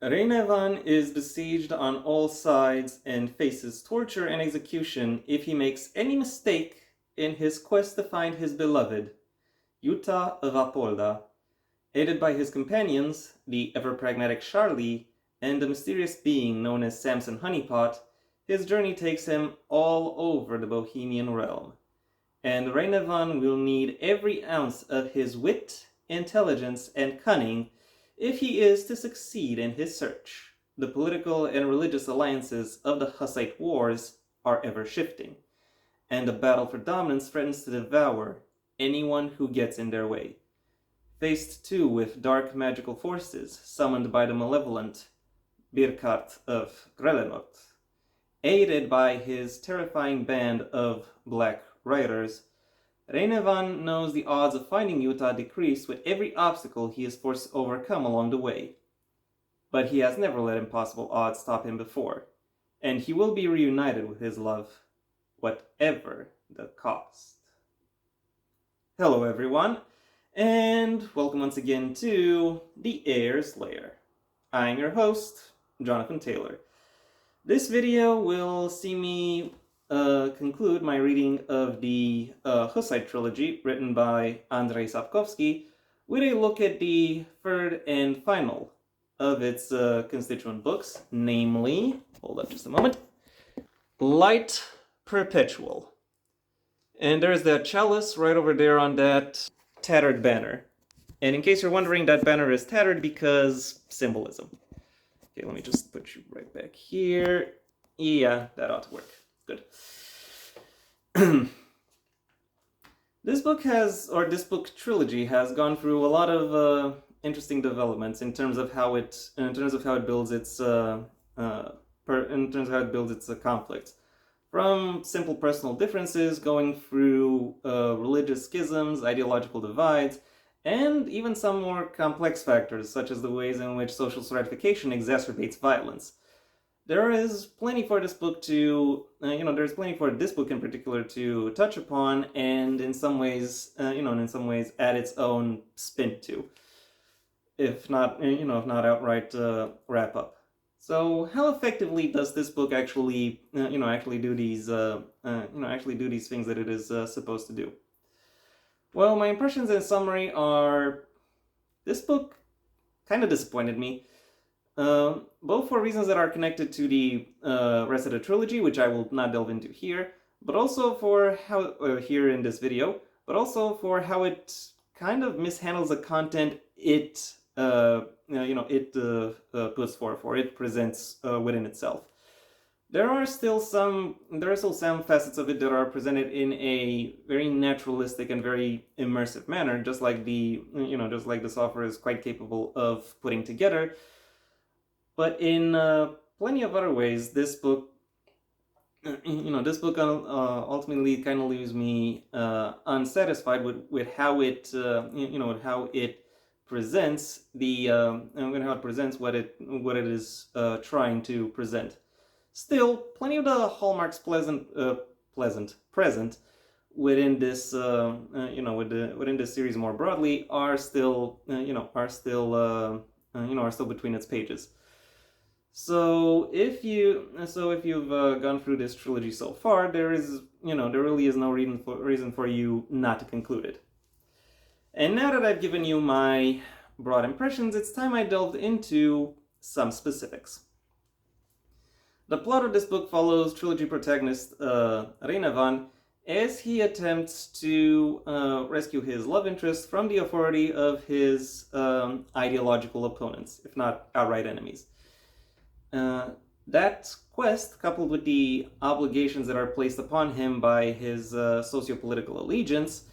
Reynevan is besieged on all sides and faces torture and execution if he makes any mistake in his quest to find his beloved, Yuta of Apolda. Aided by his companions, the ever-pragmatic Charlie, and the mysterious being known as Samson Honeypot, his journey takes him all over the Bohemian realm. And Reynevan will need every ounce of his wit, intelligence, and cunning if he is to succeed in his search. The political and religious alliances of the Hussite Wars are ever shifting, and the battle for dominance threatens to devour anyone who gets in their way. Faced too with dark magical forces summoned by the malevolent Birkart of Grelenot, aided by his terrifying band of black riders, Reynevan knows the odds of finding Yuta decrease with every obstacle he is forced to overcome along the way. But he has never let impossible odds stop him before, and he will be reunited with his love, whatever the cost. Hello everyone, and welcome once again to the Heir's Lair. I'm your host, Jonathan Taylor. This video will see me conclude my reading of the Hussite Trilogy written by Andrzej Sapkowski with a look at the third and final of its constituent books, namely, hold up just a moment, Light Perpetual. And there's that chalice right over there on that tattered banner. And in case you're wondering, that banner is tattered because symbolism. Okay, let me just put you right back here. Yeah, that ought to work. Good. This book trilogy has gone through a lot of interesting developments in terms of how it builds its conflicts. From simple personal differences, going through religious schisms, ideological divides, and even some more complex factors, such as the ways in which social stratification exacerbates violence. There is plenty for this book to, there's plenty for this book in particular to touch upon, and in some ways, add its own spin to, if not outright wrap up. So, how effectively does this book actually do these things that it is supposed to do? Well, my impressions in summary are, this book kind of disappointed me. Both for reasons that are connected to the rest of the trilogy, which I will not delve into here, but also for how here in this video, but also for how it kind of mishandles the content it puts forth, or it presents within itself. There are still some facets of it that are presented in a very naturalistic and very immersive manner, just like the software is quite capable of putting together. But in plenty of other ways, this book ultimately kind of leaves me unsatisfied with how it presents what it is trying to present. Still, plenty of the hallmarks present within this within this series more broadly are still between its pages. So if you've gone through this trilogy so far, there really is no reason for you not to conclude it. And now that I've given you my broad impressions, it's time I delved into some specifics. The plot of this book follows trilogy protagonist Reynevan as he attempts to rescue his love interest from the authority of his ideological opponents, if not outright enemies. That quest, coupled with the obligations that are placed upon him by his socio-political allegiance,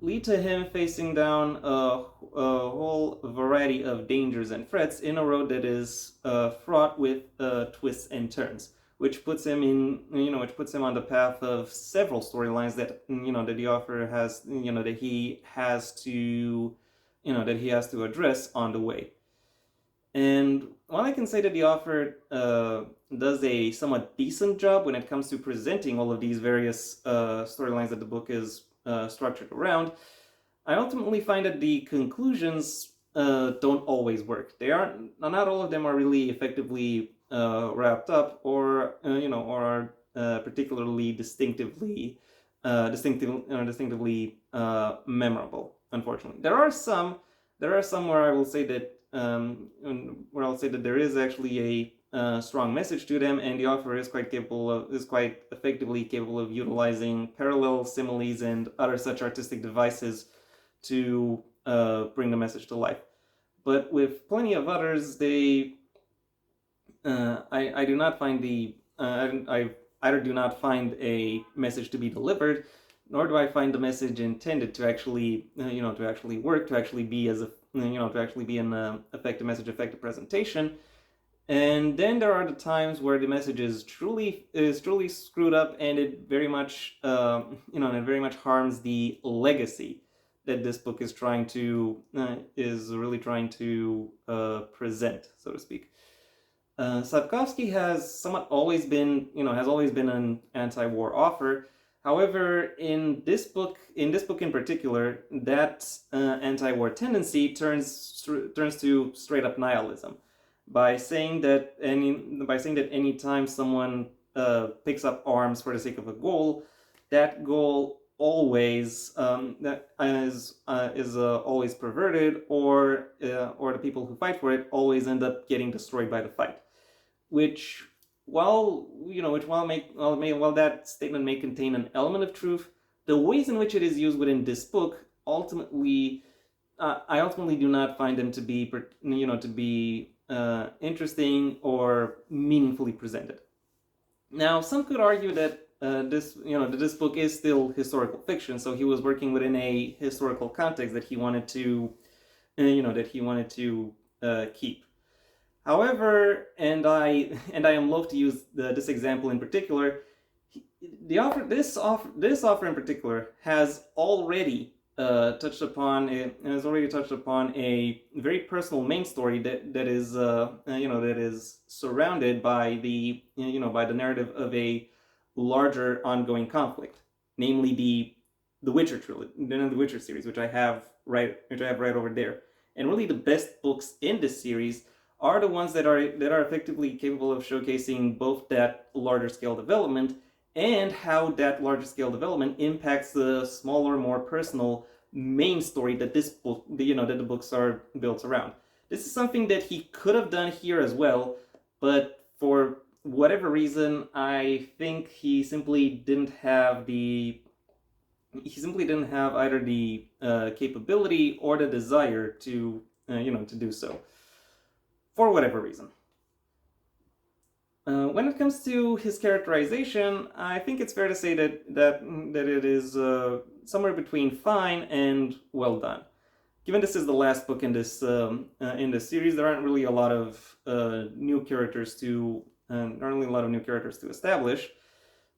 lead to him facing down a whole variety of dangers and threats in a road that is fraught with twists and turns, which puts him on the path of several storylines that the author has that he has to address on the way. And while I can say that the author does a somewhat decent job when it comes to presenting all of these various storylines that the book is structured around, I ultimately find that the conclusions don't always work. They aren't. Not all of them are really effectively wrapped up, or or are particularly distinctively memorable. Unfortunately, there are some. There are some where I will say that where I'll say that there is actually a strong message to them, and the author is quite effectively capable of utilizing parallels, similes, and other such artistic devices to bring the message to life. But with plenty of others, I do not find I either do not find a message to be delivered, nor do I find the message intended to actually to actually work, to actually be to actually be an effective message, effective presentation. And then there are the times where the message is truly screwed up, and it very much and it very much harms the legacy that this book is really trying to present, so to speak. Sapkowski has always been an anti-war author. However, in this book in particular, that anti-war tendency turns to straight up nihilism by saying that any time someone picks up arms for the sake of a goal, that goal always is always perverted, or the people who fight for it always end up getting destroyed by the fight. Which, while that statement may contain an element of truth, the ways in which it is used within this book I ultimately do not find them to be interesting or meaningfully presented. Now, some could argue that this book is still historical fiction, so he was working within a historical context that he wanted to keep. However, and I am loath to use this example in particular, this author in particular has already touched upon a very personal main story that is surrounded by the narrative of a larger ongoing conflict, namely the Witcher trilogy, the Witcher series, which I have right over there. And really, the best books in this series are the ones that are effectively capable of showcasing both that larger scale development and how that larger scale development impacts the smaller, more personal main story that the books are built around. This is something that he could have done here as well, but for whatever reason, I think he simply didn't have either the capability or the desire to do so, for whatever reason. When it comes to his characterization, I think it's fair to say that it is somewhere between fine and well done. Given this is the last book in this series, there aren't really a lot of new characters to establish.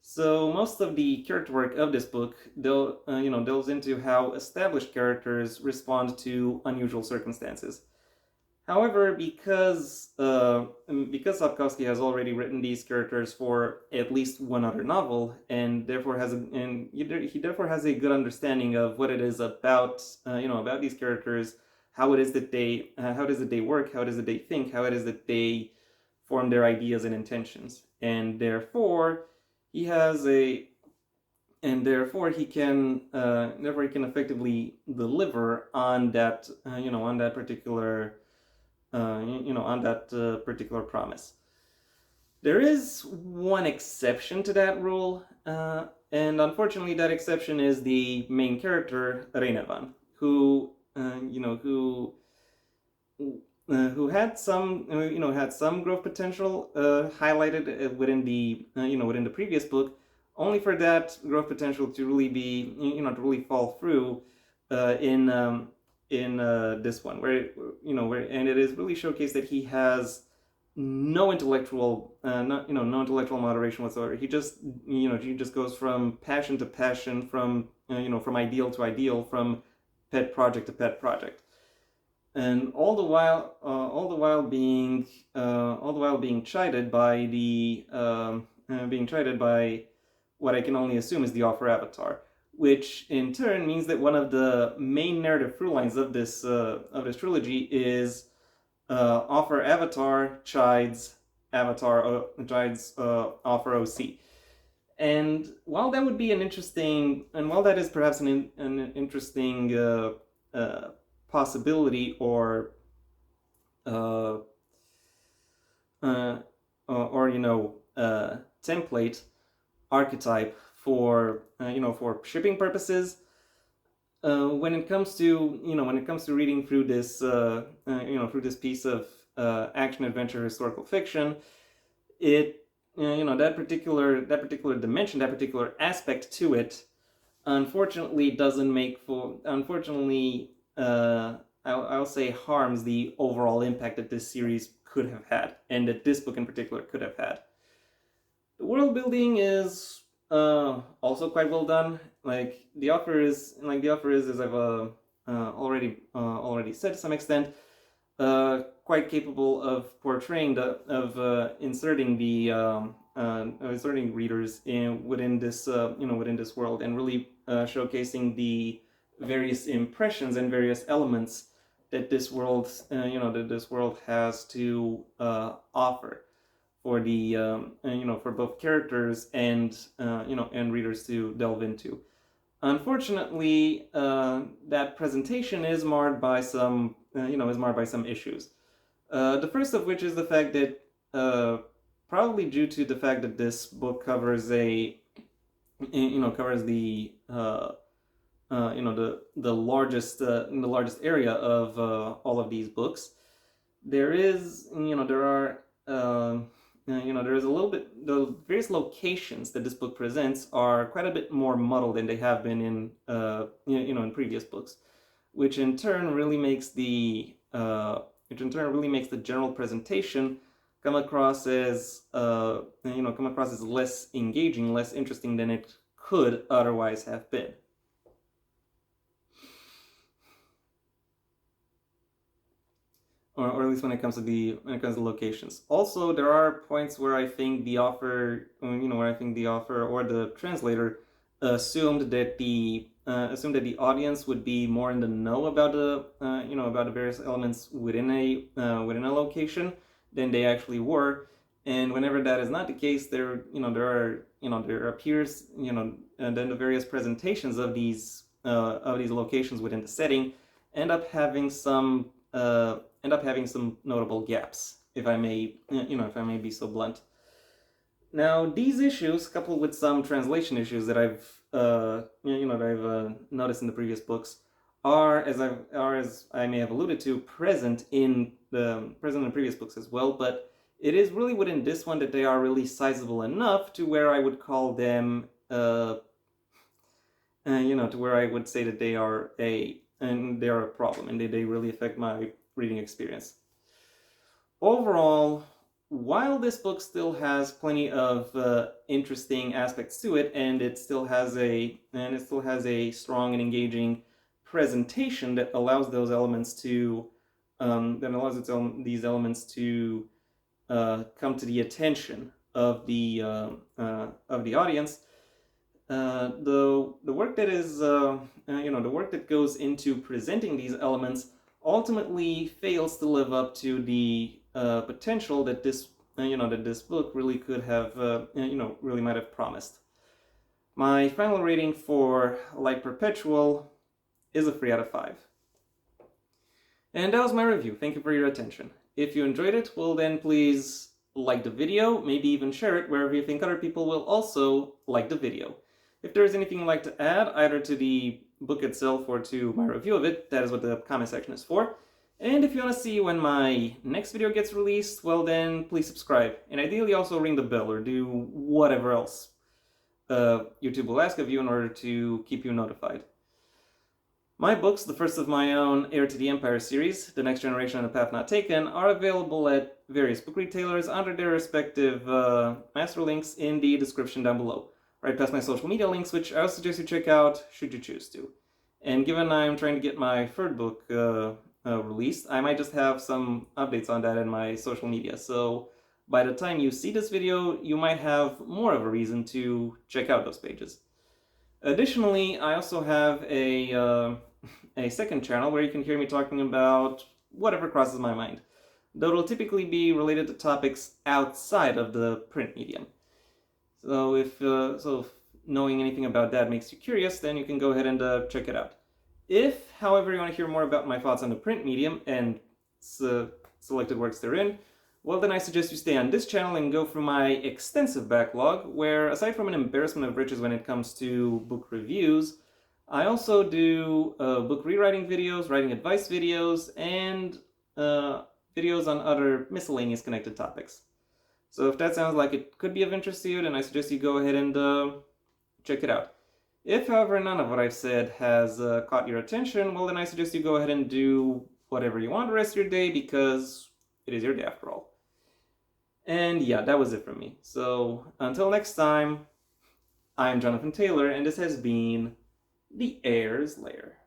So most of the character work of this book delves into how established characters respond to unusual circumstances. However, because Sapkowski has already written these characters for at least one other novel, and he therefore has a good understanding of what it is about these characters, how it is that they work, how it is that they think, how it is that they form their ideas and intentions, and therefore he can effectively deliver on that particular promise. There is one exception to that rule, and unfortunately, that exception is the main character Reinevan, who had some growth potential highlighted within the previous book, only for that growth potential to really fall through in this one, where and it is really showcased that he has no intellectual moderation whatsoever. He just goes from passion to passion, from ideal to ideal, from pet project to pet project, and all the while being chided by what I can only assume is the author avatar, which in turn means that one of the main narrative through lines of this trilogy is offer Avatar, chides offer OC. And while that would be an interesting, and while that is perhaps an interesting possibility or uh, uh, template archetype for for shipping purposes, when it comes to reading through this through this piece of action adventure historical fiction, it that particular dimension, that particular aspect to it, unfortunately doesn't make for unfortunately I'll say harms the overall impact that this series could have had, and that this book in particular could have had. The world building is also quite well done. The offer is, as I've already said to some extent, quite capable of portraying inserting readers within this within this world, and really showcasing the various impressions and various elements that this world has to offer for the for both characters and and readers to delve into. Unfortunately, that presentation is marred by some issues. The first of which is the fact that, probably due to the fact that this book covers covers the the largest area of all of these books, there is there is a little bit, the various locations that this book presents are quite a bit more muddled than they have been in in previous books, which in turn really makes the general presentation come across as less engaging, less interesting than it could otherwise have been. Or at least when it comes to locations. Also, there are points where I think the author, or the translator assumed that the audience would be more in the know about the about the various elements within a location than they actually were. And whenever that is not the case, there appears and then the various presentations of these locations within the setting end up having some notable gaps, if I may be so blunt. Now, these issues, coupled with some translation issues that I've noticed in the previous books, are as I may have alluded to, present in previous books as well. But it is really within this one that they are really sizable enough to where I would call them, to where I would say that they are a problem, and they really affect my reading experience. Overall, while this book still has plenty of interesting aspects to it, and it still has a strong and engaging presentation that allows those elements to these elements to come to the attention of the audience. The work that is the work that goes into presenting these elements ultimately fails to live up to the potential that this book really could have really might have promised. My final rating for Like Perpetual is a 3 out of 5. And that was my review. Thank you for your attention. If you enjoyed it, well then please like the video, maybe even share it wherever you think other people will also like the video. If there is anything you'd like to add, either to the book itself or to my review of it, that is what the comment section is for. And if you want to see when my next video gets released, well then please subscribe. And ideally also ring the bell or do whatever else YouTube will ask of you in order to keep you notified. My books, the first of my own Heir to the Empire series, The Next Generation and The Path Not Taken, are available at various book retailers under their respective master links in the description down below. Right past my social media links, which I would suggest you check out should you choose to. And given I'm trying to get my third book released, I might just have some updates on that in my social media. So by the time you see this video, you might have more of a reason to check out those pages. Additionally, I also have a second channel where you can hear me talking about whatever crosses my mind. Though it'll typically be related to topics outside of the print medium. So if knowing anything about that makes you curious, then you can go ahead and check it out. If, however, you want to hear more about my thoughts on the print medium and selected works therein, well then I suggest you stay on this channel and go through my extensive backlog, where aside from an embarrassment of riches when it comes to book reviews, I also do book rewriting videos, writing advice videos, and videos on other miscellaneous connected topics. So if that sounds like it could be of interest to you, then I suggest you go ahead and check it out. If, however, none of what I've said has caught your attention, well then I suggest you go ahead and do whatever you want the rest of your day, because it is your day after all. And yeah, that was it from me. So until next time, I'm Jonathan Taylor, and this has been the Heir's Lair.